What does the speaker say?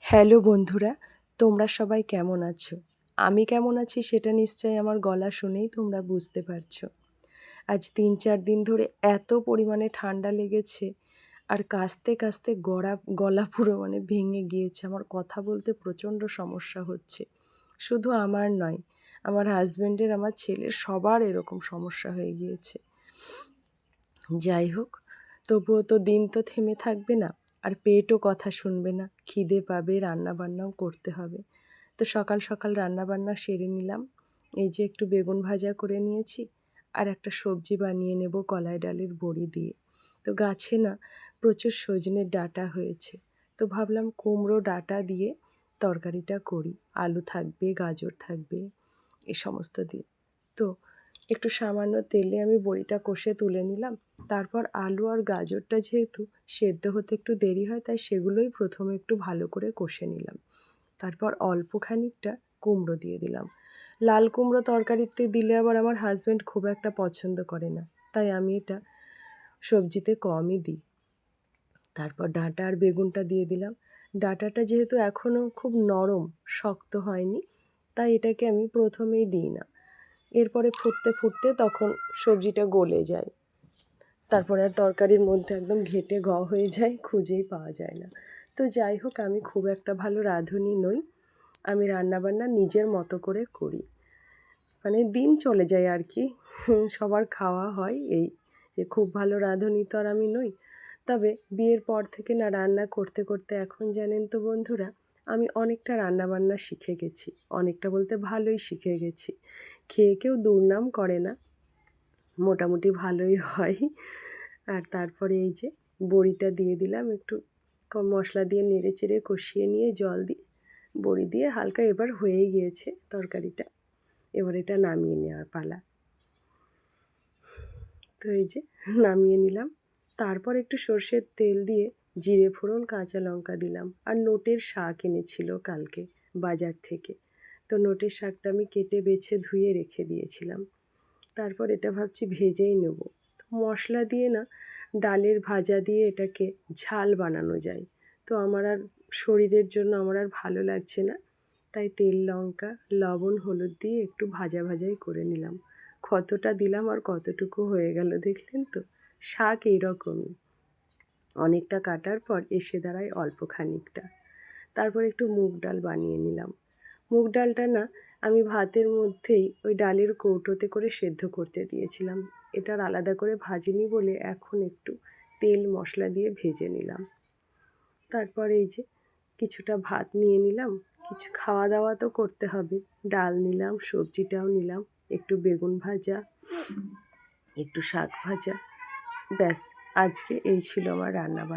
Hello বন্ধুরা, তোমরা সবাই কেমন আছো? আমি কেমন আছি সেটা নিশ্চয়ই আমার গলা শুনেই তোমরা বুঝতে পারছো। আজ ৩-৪ দিন ধরে এত পরিমাণে ঠান্ডা লেগেছে আর কাশতে কাশতে গলা পুরো ভেঙে গিয়েছে। আমার কথা বলতে প্রচণ্ড সমস্যা হচ্ছে। শুধু আমার নয়, আমার হাজব্যান্ডের, আমার ছেলের সবার এরকম সমস্যা হয়ে গিয়েছে। যাই হোক, তবুও তো দিন তো থেমে থাকবে না, আর পেটও কথা শুনবে না। খিদে পাবে, রান্নাবান্নাও করতে হবে। তো সকাল সকাল রান্নাবান্না সেরে নিলাম। এই যে একটু বেগুন ভাজা করে নিয়েছি, আর একটা সবজি বানিয়ে নেব কলাই ডালের বড়ি দিয়ে। তো গাছে না প্রচুর সজনের ডাঁটা হয়েছে, তো ভাবলাম কুমড়ো ডাঁটা দিয়ে তরকারিটা করি। আলু থাকবে, গাজর থাকবে, এ সমস্ত দিয়ে। তো একটু সামান্য তেলে আমি বড়িটা কষে তুলে নিলাম। তারপর আলু আর গাজরটা যেহেতু সেদ্ধ হতে একটু দেরি হয়, তাই সেগুলোই প্রথমে একটু ভালো করে কষে নিলাম। তারপর অল্প খানিকটা কুমড়ো দিয়ে দিলাম। লাল কুমড়ো তরকারিতে দিলে আবার আমার হাজব্যান্ড খুব একটা পছন্দ করে না, তাই আমি এটা সবজিতে কমই দিই। তারপর ডাঁটা আর বেগুনটা দিয়ে দিলাম। ডাঁটাটা যেহেতু এখনও খুব নরম, শক্ত হয়নি, তাই এটাকে আমি প্রথমেই দিই না। এরপরে ফুটতে ফুটতে তখন সবজিটা গলে যায়। তারপরে আর তরকারির মধ্যে একদম ঘেঁটে হয়ে যায়, খুঁজেই পাওয়া যায় না। তো যাই হোক, আমি খুব একটা ভালো রাঁধুনি নই। আমি রান্নাবান্না নিজের মতো করে করি, দিন চলে যায় আর কি। সবার খাওয়া হয়, এই যে খুব ভালো রাঁধুনি তো আর আমি নই। তবে বিয়ের পর থেকে না রান্না করতে করতে এখন জানেন তো বন্ধুরা, আমি অনেকটা রান্নাবান্না শিখে গেছি। অনেকটা বলতে ভালোই শিখে গেছি। খেয়ে কেউ দুর্নাম করে না, মোটামুটি ভালোই হয়। আর তারপরে এই যে বড়িটা দিয়ে দিলাম, একটু কম মশলা দিয়ে নেড়ে চেড়ে কষিয়ে নিয়ে জল দিয়ে বড়ি দিয়ে হালকা এবার হয়ে গিয়েছে তরকারিটা। এবার এটা নামিয়ে নেওয়ার পালা। তো এই যে নামিয়ে নিলাম। তারপর একটু সর্ষের তেল দিয়ে জিরে ফোড়ন, কাঁচা লঙ্কা দিলাম। আর নোটের শাক এনেছিল কালকে বাজার থেকে, তো নোটের শাকটা আমি কেটে বেছে ধুয়ে রেখে দিয়েছিলাম। তারপর এটা ভাবছি ভেজেই নেব। তো মশলা দিয়ে না ডালের ভাজা দিয়ে এটাকে ঝাল বানানো যায়, তো আমার আর শরীরের জন্য আমার আর ভালো লাগছে না, তাই তেল, লঙ্কা, লবণ, হলুদ দিয়ে একটু ভাজা ভাজাই করে নিলাম। কতটা দিলাম আর কতটুকু হয়ে গেল দেখলেন তো। শাক এইরকমই, অনেকটা কাটার পর এসে দাঁড়ায় অল্প খানিকটা। তারপর একটু মুগ ডাল বানিয়ে নিলাম। মুগ ডালটা না আমি ভাতের মধ্যেই ওই ডালের কৌটোতে করে সেদ্ধ করতে দিয়েছিলাম। এটার আলাদা করে ভাজিনি বলে এখন একটু তেল মশলা দিয়ে ভেজে নিলাম। তারপর এই যে কিছুটা ভাত নিয়ে নিলাম, কিছু খাওয়া দাওয়া তো করতে হবে। ডাল নিলাম, সবজিটাও নিলাম, একটু বেগুন ভাজা, একটু শাক ভাজা, ব্যাস আজকে এই ছিল আমার রান্নাবান্না।